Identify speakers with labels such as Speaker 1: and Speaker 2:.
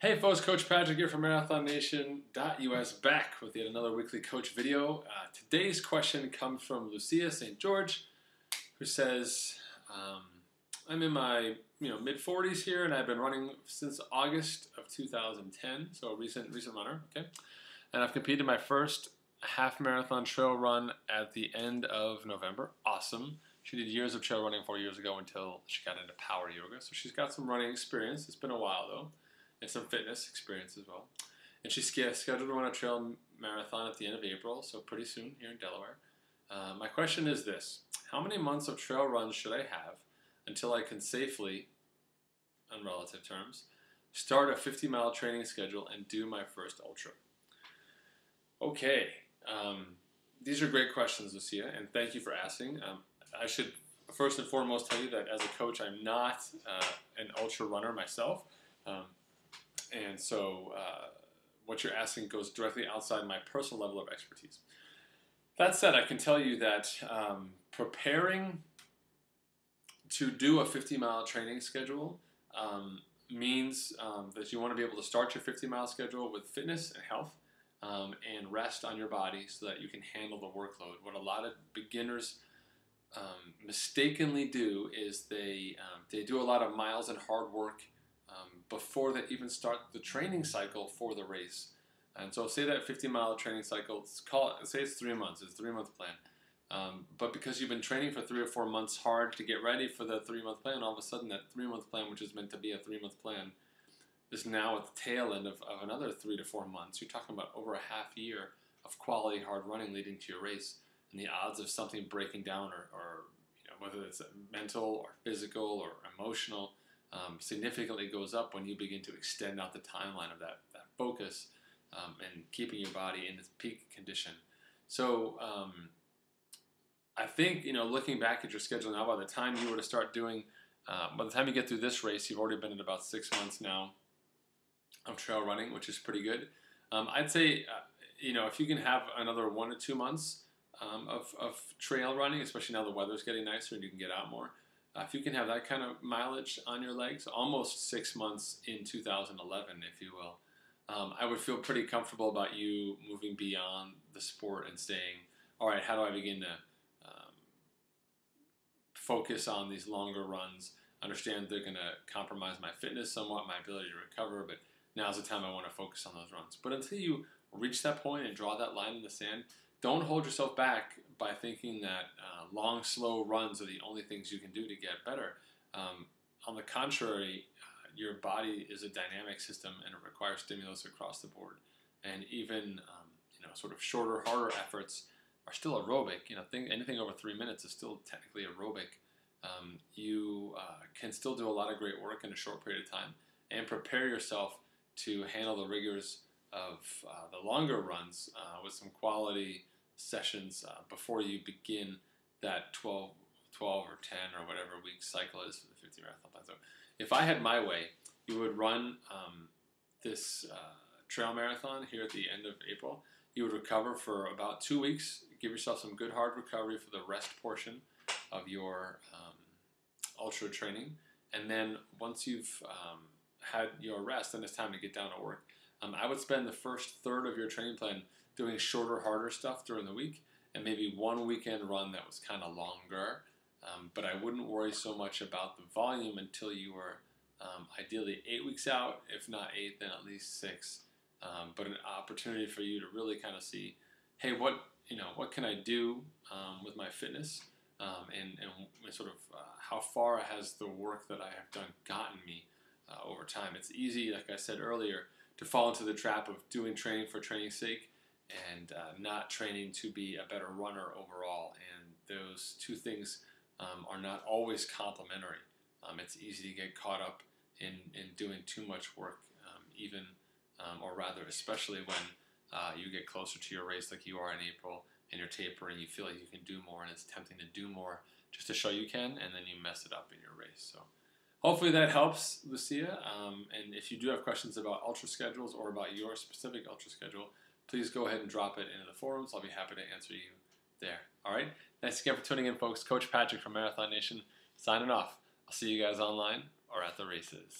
Speaker 1: Hey folks, Coach Patrick here from MarathonNation.us back with yet another weekly coach video. Today's question comes from Lucia St. George, who says, I'm in my mid-40s here, and I've been running since August of 2010, so a recent runner, okay? And I've competed my first half marathon trail run at the end of November. Awesome. She did years of trail running 4 years ago until she got into power yoga, so she's got some running experience. It's been a while though. And some fitness experience as well. And she's scheduled to run a trail marathon at the end of April, so pretty soon here in Delaware. My question is this: how many months of trail runs should I have until I can safely, in relative terms, start a 50-mile training schedule and do my first ultra? Okay, these are great questions, Lucia, and thank you for asking. I should first and foremost tell you that as a coach, I'm not an ultra runner myself. And so what you're asking goes directly outside my personal level of expertise. That said, I can tell you that preparing to do a 50-mile training schedule means that you want to be able to start your 50-mile schedule with fitness and health and rest on your body so that you can handle the workload. What a lot of beginners mistakenly do is they do a lot of miles and hard work before they even start the training cycle for the race. And so say that 50-mile training cycle, say it's 3 months, it's a 3-month plan. But because you've been training for 3 or 4 months hard to get ready for the 3-month plan, all of a sudden that 3-month plan, which is meant to be a 3-month plan, is now at the tail end of another 3 to 4 months. You're talking about over a half year of quality hard running leading to your race. And the odds of something breaking down or whether it's mental or physical or emotional, significantly goes up when you begin to extend out the timeline of that focus and keeping your body in its peak condition. So I think, looking back at your schedule now, by the time you were to start doing, by the time you get through this race, you've already been at about 6 months now of trail running, which is pretty good. I'd say, if you can have another 1 to 2 months of trail running, especially now the weather's getting nicer and you can get out more, if you can have that kind of mileage on your legs, almost 6 months in 2011, if you will, I would feel pretty comfortable about you moving beyond the sport and saying, all right, how do I begin to focus on these longer runs? Understand they're going to compromise my fitness somewhat, my ability to recover, but now's the time I want to focus on those runs. But until you reach that point and draw that line in the sand, don't hold yourself back by thinking that long, slow runs are the only things you can do to get better. On the contrary, your body is a dynamic system and it requires stimulus across the board. And even sort of shorter, harder efforts are still aerobic. Anything over 3 minutes is still technically aerobic. You can still do a lot of great work in a short period of time and prepare yourself to handle the rigors of the longer runs with some quality sessions before you begin that 12 or 10 or whatever week cycle is for the 50 marathon plan. So if I had my way, you would run this trail marathon here at the end of April. You would recover for about 2 weeks, give yourself some good hard recovery for the rest portion of your ultra training, and then once you've had your rest, then it's time to get down to work. I would spend the first third of your training plan doing shorter, harder stuff during the week, and maybe one weekend run that was kind of longer. But I wouldn't worry so much about the volume until you were ideally 8 weeks out. If not 8, then at least 6. But an opportunity for you to really kind of see, hey, what can I do with my fitness, and sort of how far has the work that I have done gotten me over time. It's easy, like I said earlier, to fall into the trap of doing training for training's sake and not training to be a better runner overall. And those two things are not always complementary. It's easy to get caught up in doing too much work, or rather, especially when you get closer to your race like you are in April and you're tapering, you feel like you can do more and it's tempting to do more just to show you can, and then you mess it up in your race. So hopefully that helps, Lucia. And if you do have questions about ultra schedules or about your specific ultra schedule, please go ahead and drop it into the forums. I'll be happy to answer you there. All right? Thanks again for tuning in, folks. Coach Patrick from Marathon Nation signing off. I'll see you guys online or at the races.